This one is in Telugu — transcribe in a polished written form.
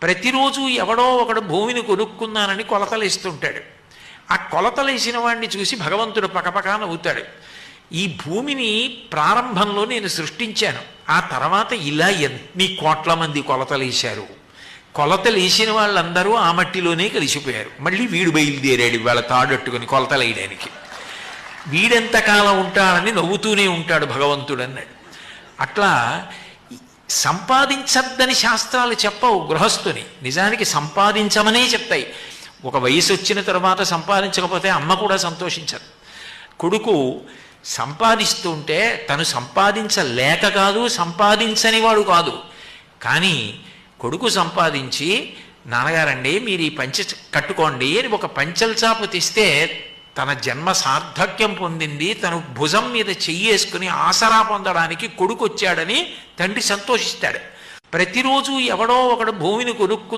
ప్రతిరోజు ఎవడో ఒకడు భూమిని కొనుక్కున్నానని కొలతలు ఇస్తుంటాడు. ఆ కొలతలు వేసిన వాడిని చూసి భగవంతుడు పకపకా నవ్వుతాడు. ఈ భూమిని ప్రారంభంలో నేను సృష్టించాను, ఆ తర్వాత ఇలా ఎన్ని కోట్ల మంది కొలతలు వేశారు. కొలతలు వేసిన వాళ్ళందరూ ఆ మట్టిలోనే కలిసిపోయారు. మళ్ళీ వీడు బయలుదేరాడు వాళ్ళ తాడట్టుకుని కొలతలు వేయడానికి. వీడెంతకాలం ఉంటాడని నవ్వుతూనే ఉంటాడు భగవంతుడు అన్నాడు. అట్లా సంపాదించద్దని శాస్త్రాలు చెప్పవు గృహస్థుని, నిజానికి సంపాదించమనే చెప్తాయి. ఒక వయసు వచ్చిన తర్వాత సంపాదించకపోతే అమ్మ కూడా సంతోషించదు. కొడుకు సంపాదిస్తూ ఉంటే తను సంపాదించలేక కాదు, సంపాదించని వాడు కాదు, కానీ కొడుకు సంపాదించి నాన్నగారండి మీరు ఈ పంచె కట్టుకోండి అని ఒక పంచెల చాపు తెస్తే తన జన్మ సార్థక్యం పొందింది, తను భుజం మీద చెయ్యేసుకుని ఆసరా పొందడానికి కొడుకు వచ్చాడని తండ్రి సంతోషిస్తాడు. ప్రతిరోజు ఎవడో ఒకడు భూమిని కొనుక్కు